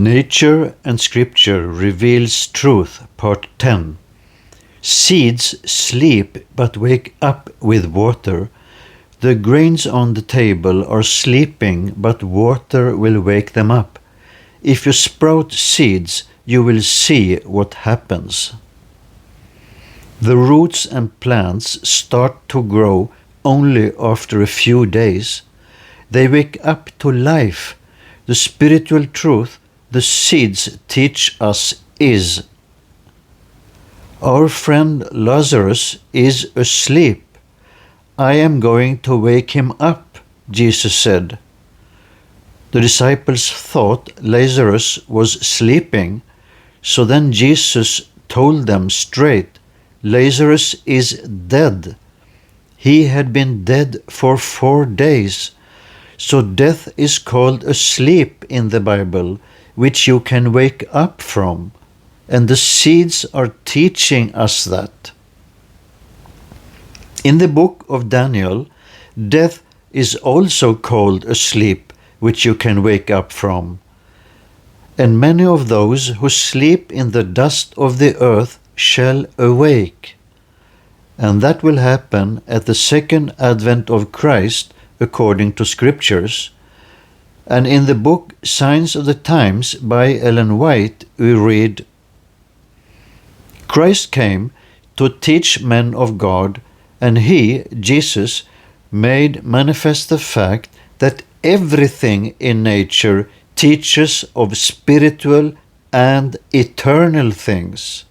Nature and Scripture reveals truth, part 10. Seeds sleep but wake up with water. The grains on the table are sleeping, but water will wake them up. If you sprout seeds, you will see what happens. The roots and plants start to grow only after a few days. They wake up to life. The spiritual truth the seeds teach us is: our friend Lazarus is asleep. I am going to wake him up, Jesus said. The disciples thought Lazarus was sleeping, so then Jesus told them straight, Lazarus is dead. He had been dead for 4 days. So death is called a sleep in the Bible, which you can wake up from. And the seeds are teaching us that. In the book of Daniel, death is also called a sleep, which you can wake up from. And many of those who sleep in the dust of the earth shall awake. And that will happen at the second advent of Christ, according to Scriptures. And in the book Signs of the Times by Ellen White, we read, Christ came to teach men of God, and he, Jesus, made manifest the fact that everything in nature teaches of spiritual and eternal things.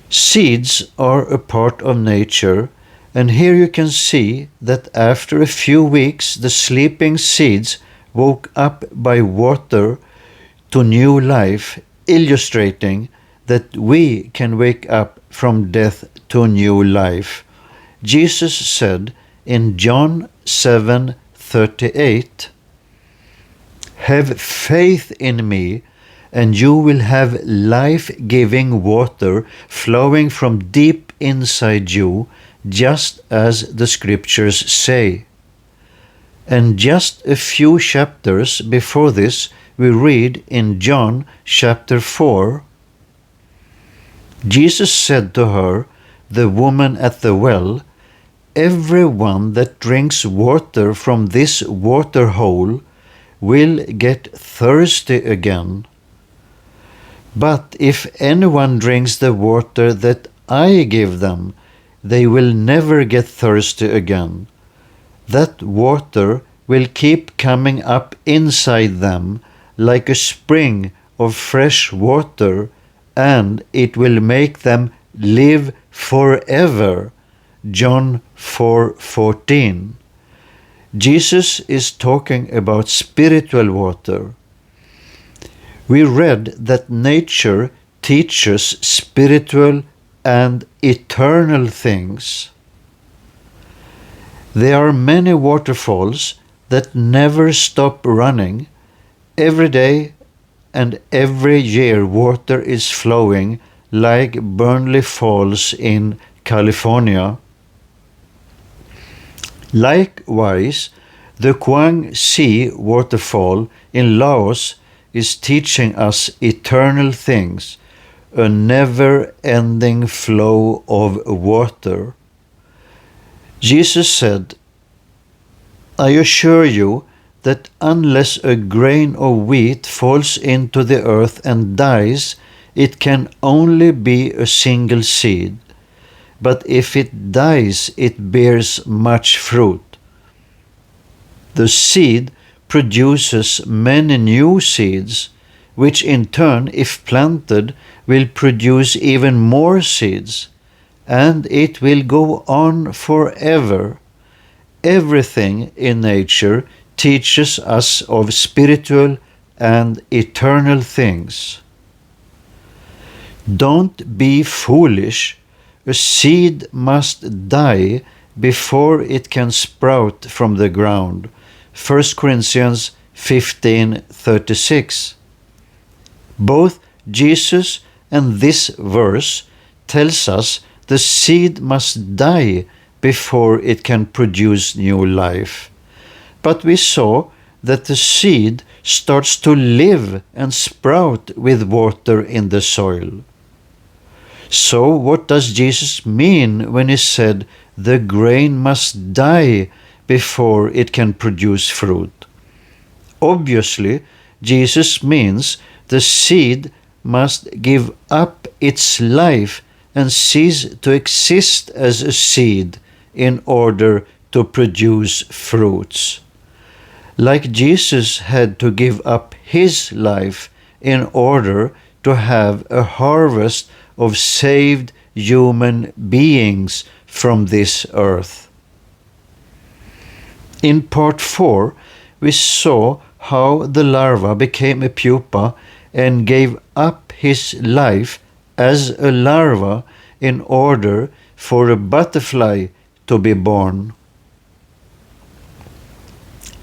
Seeds are a part of nature, and here you can see that after a few weeks the sleeping seeds woke up by water to new life, illustrating that we can wake up from death to new life. Jesus said in John 7:38, have faith in me, and you will have life-giving water flowing from deep inside you, just as the Scriptures say. And just a few chapters before this, we read in John chapter 4, Jesus said to her, the woman at the well, everyone that drinks water from this water hole will get thirsty again. But if anyone drinks the water that I give them, they will never get thirsty again. That water will keep coming up inside them like a spring of fresh water, and it will make them live forever. John 4:14. Jesus is talking about spiritual water. We read that nature teaches spiritual and eternal things. There are many waterfalls that never stop running. Every day and every year water is flowing like Burnley Falls in California. Likewise, the Quang Si waterfall in Laos is teaching us eternal things, a never-ending flow of water. Jesus said, I assure you that unless a grain of wheat falls into the earth and dies, it can only be a single seed. But if it dies, it bears much fruit. The seed produces many new seeds, which in turn, if planted, will produce even more seeds, and it will go on forever. Everything in nature teaches us of spiritual and eternal things. Don't be foolish. A seed must die before it can sprout from the ground. 1 Corinthians 15:36. Both Jesus and this verse tells us the seed must die before it can produce new life. But we saw that the seed starts to live and sprout with water in the soil. So what does Jesus mean when he said the grain must die before it can produce fruit? Obviously, Jesus means the seed must give up its life and cease to exist as a seed in order to produce fruits. Like Jesus had to give up his life in order to have a harvest of saved human beings from this earth. In part 4, we saw how the larva became a pupa and gave up his life as a larva in order for a butterfly to be born.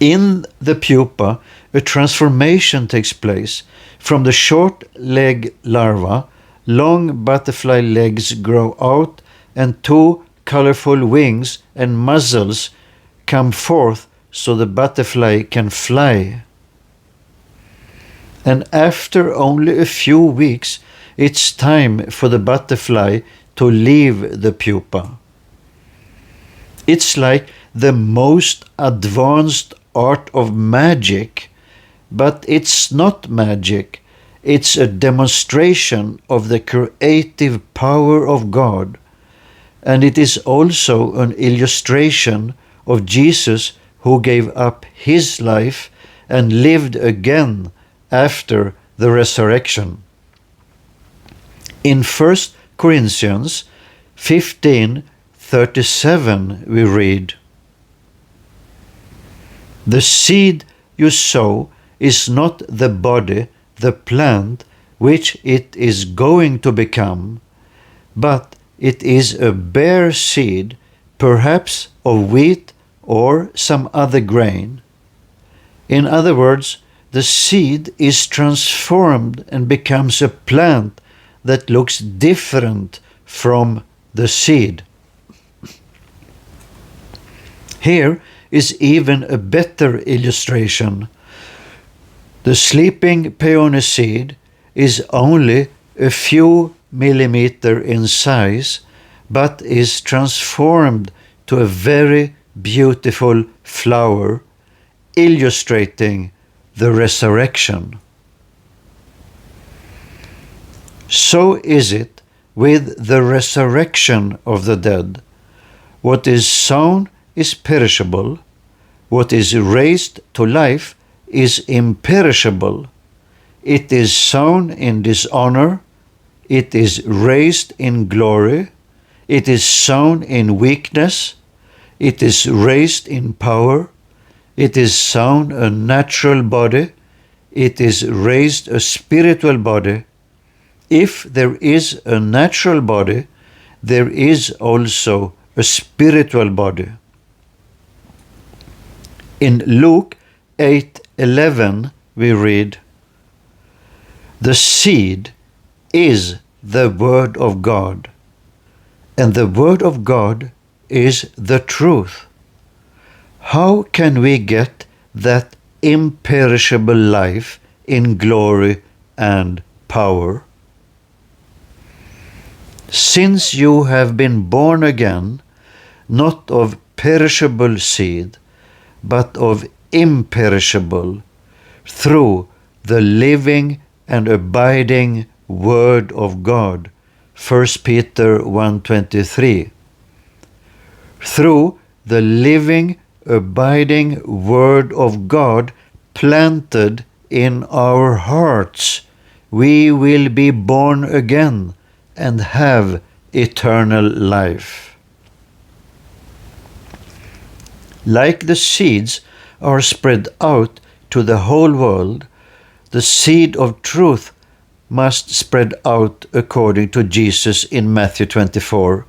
In the pupa, a transformation takes place. From the short leg larva, long butterfly legs grow out and 2 colorful wings and muzzles come forth so the butterfly can fly. And after only a few weeks, it's time for the butterfly to leave the pupa. It's like the most advanced art of magic, but it's not magic. It's a demonstration of the creative power of God, and it is also an illustration of Jesus who gave up his life and lived again after the resurrection. In 1 Corinthians 15:37 we read, "The seed you sow is not the body, the plant, which it is going to become, but it is a bare seed, perhaps of wheat or some other grain." In other words, the seed is transformed and becomes a plant that looks different from the seed. Here is even a better illustration. The sleeping peony seed is only a few millimeters in size, but is transformed to a very beautiful flower, illustrating the resurrection. So is it with the resurrection of the dead. What is sown is perishable. What is raised to life is imperishable. It is sown in dishonor. It is raised in glory. It is sown in weakness. It is raised in power. It is sown a natural body. It is raised a spiritual body. If there is a natural body, there is also a spiritual body. In Luke 8:11 we read, "The seed is the word of God, and the word of God is the truth." How can we get that imperishable life in glory and power? Since you have been born again, not of perishable seed, but of imperishable, through the living and abiding Word of God, 1 Peter 1:23. Through the living, abiding Word of God planted in our hearts, we will be born again and have eternal life. Like the seeds are spread out to the whole world, the seed of truth must spread out according to Jesus in Matthew 24.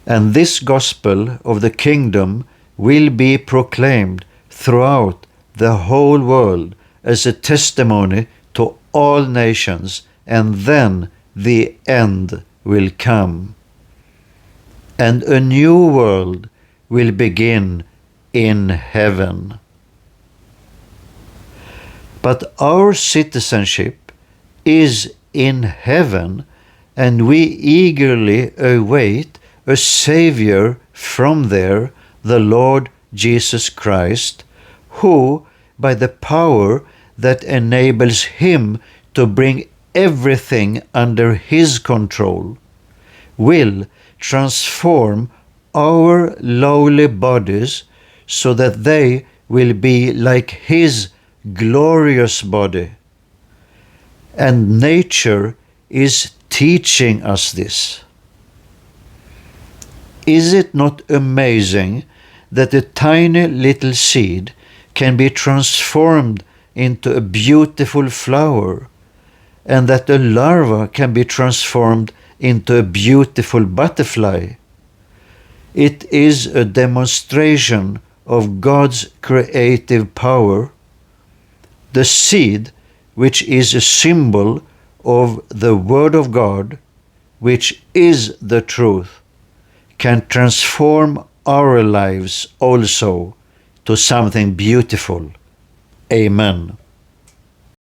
And this gospel of the kingdom will be proclaimed throughout the whole world as a testimony to all nations, and then the end will come. And a new world will begin in heaven. But our citizenship is in heaven, and we eagerly await a Savior from there, the Lord Jesus Christ, who, by the power that enables him to bring everything under his control, will transform our lowly bodies so that they will be like his glorious body. And nature is teaching us this. Is it not amazing that a tiny little seed can be transformed into a beautiful flower, and that a larva can be transformed into a beautiful butterfly? It is a demonstration of God's creative power. The seed, which is a symbol of the Word of God, which is the truth, can transform our lives also to something beautiful. Amen.